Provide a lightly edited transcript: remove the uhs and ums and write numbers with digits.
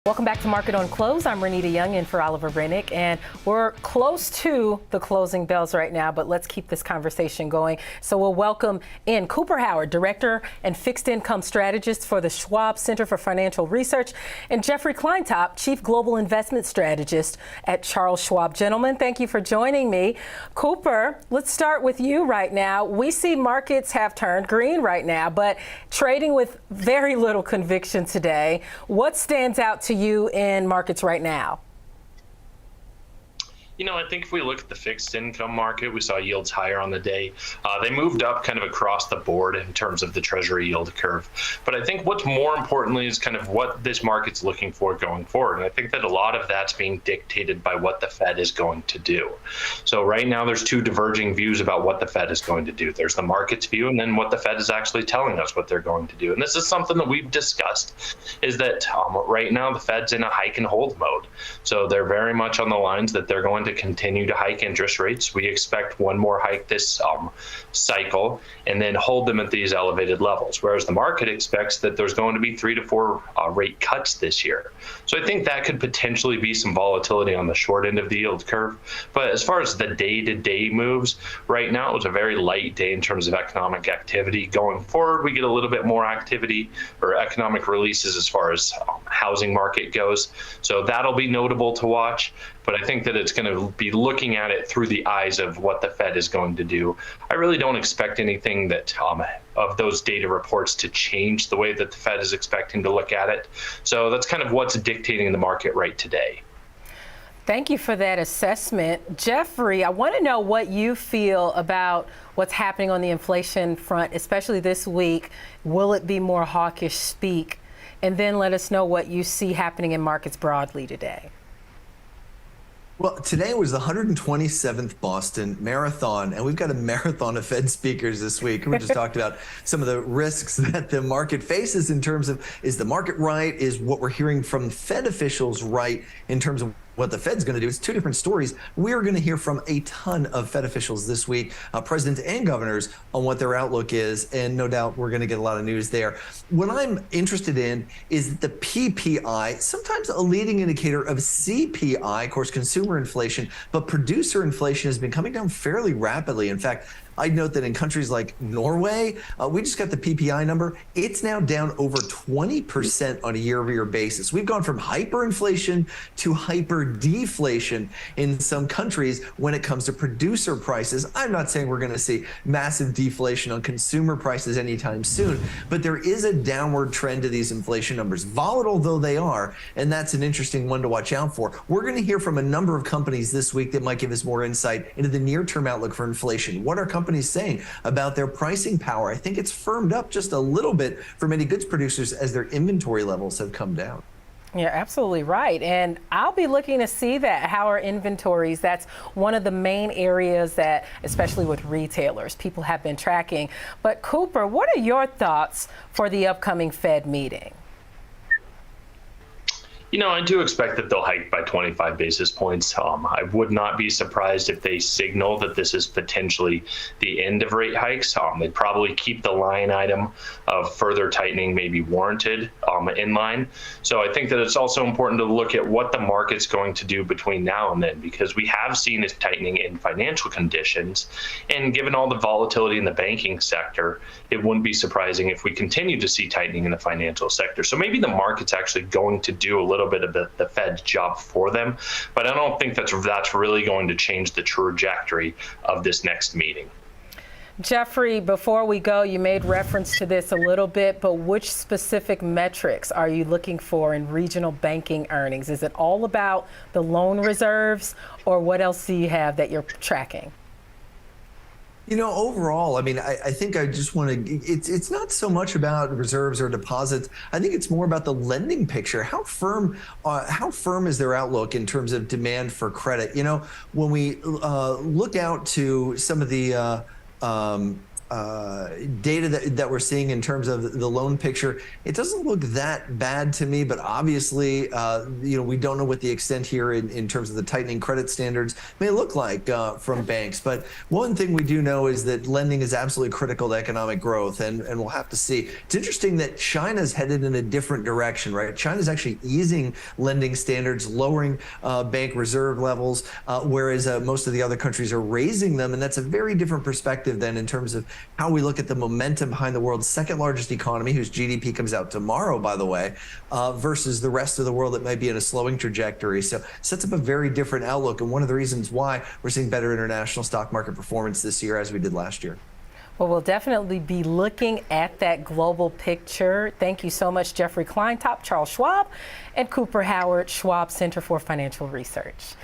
Welcome back to Market on Close. I'm Renita Young in for Oliver Brennick, and we're close to the closing bells right now, but let's keep this conversation going. So we'll welcome in Cooper Howard, Director and Fixed Income Strategist for the Schwab Center for Financial Research, and Jeffrey Kleintop, Chief Global Investment Strategist at Charles Schwab. Gentlemen, thank you for joining me. Cooper, let's start with you right now. We see markets have turned green right now, but trading with very little conviction today. What stands out to you in markets right now? You know, I think if we look at the fixed income market, we saw yields higher on the day. They moved up kind of across the board in terms of the Treasury yield curve. But I think what's more importantly is kind of what this market's looking for going forward. And I think that a lot of that's being dictated by what the Fed is going to do. So right now, there's two diverging views about what the Fed is going to do. There's the market's view and then what the Fed is actually telling us what they're going to do. And this is something that we've discussed, is that right now the Fed's in a hike and hold mode. So they're very much on the lines that they're going to continue to hike interest rates. We expect one more hike this cycle and then hold them at these elevated levels, whereas the market expects that there's going to be 3 to 4 rate cuts this year. So I think that could potentially be some volatility on the short end of the yield curve. But as far as the day-to-day moves, right now it was a very light day in terms of economic activity. Going forward, we get a little bit more activity or economic releases as far as housing market goes. So that'll be notable to watch. But I think that it's going to be looking at it through the eyes of what the Fed is going to do. I really don't expect anything that of those data reports to change the way that the Fed is expecting to look at it. So that's kind of what's dictating the market right today. Thank you for that assessment. Jeffrey, I want to know what you feel about what's happening on the inflation front, especially this week. Will it be more hawkish speak? And then let us know what you see happening in markets broadly today. Well, today was the 127th Boston Marathon, and we've got a marathon of Fed speakers this week. We just talked about some of the risks that the market faces in terms of, is the market right? Is what we're hearing from Fed officials right in terms of what the Fed's going to do? It's two different stories. We're going to hear from a ton of Fed officials this week, presidents and governors, on what their outlook is, and no doubt we're going to get a lot of news there. What I'm interested in is the PPI, sometimes a leading indicator of CPI, of course, consumer inflation, but producer inflation has been coming down fairly rapidly. In fact, I'd note that in countries like Norway, we just got the PPI number. It's now down over 20% on a year-over-year basis. We've gone from hyperinflation to hyperdeflation in some countries when it comes to producer prices. I'm not saying we're going to see massive deflation on consumer prices anytime soon, but there is a downward trend to these inflation numbers, volatile though they are, and that's an interesting one to watch out for. We're going to hear from a number of companies this week that might give us more insight into the near-term outlook for inflation. What are companies saying about their pricing power? I think it's firmed up just a little bit for many goods producers as their inventory levels have come down. You're absolutely right. And I'll be looking to see that, how our inventories, that's one of the main areas that, especially with retailers, people have been tracking. But Cooper, what are your thoughts for the upcoming Fed meeting? You know, I do expect that they'll hike by 25 basis points. I would not be surprised if they signal that this is potentially the end of rate hikes. They'd probably keep the line item of further tightening maybe warranted in line. So I think that it's also important to look at what the market's going to do between now and then, because we have seen this tightening in financial conditions. And given all the volatility in the banking sector, it wouldn't be surprising if we continue to see tightening in the financial sector. So maybe the market's actually going to do a little bit of the Fed's job for them, but I don't think that's really going to change the trajectory of this next meeting. Jeffrey, before we go, you made reference to this a little bit, but which specific metrics are you looking for in regional banking earnings? Is it all about the loan reserves, or what else do you have that you're tracking? You know, overall, I mean, I think I just want to, it's not so much about reserves or deposits. I think it's more about the lending picture. How firm is their outlook in terms of demand for credit? You know, when we look out to some of the data that we're seeing in terms of the loan picture, it doesn't look that bad to me, but obviously, we don't know what the extent here in terms of the tightening credit standards may look like from banks. But one thing we do know is that lending is absolutely critical to economic growth, and we'll have to see. It's interesting that China's headed in a different direction, right? China's actually easing lending standards, lowering bank reserve levels, whereas most of the other countries are raising them, and that's a very different perspective than in terms of how we look at the momentum behind the world's second largest economy, whose GDP comes out tomorrow, by the way, versus the rest of the world that might be in a slowing trajectory. So sets up a very different outlook, and one of the reasons why we're seeing better international stock market performance this year as we did last year. Well, we'll definitely be looking at that global picture. Thank you so much, Jeffrey Kleintop, Charles Schwab, and Cooper Howard, Schwab Center for Financial Research.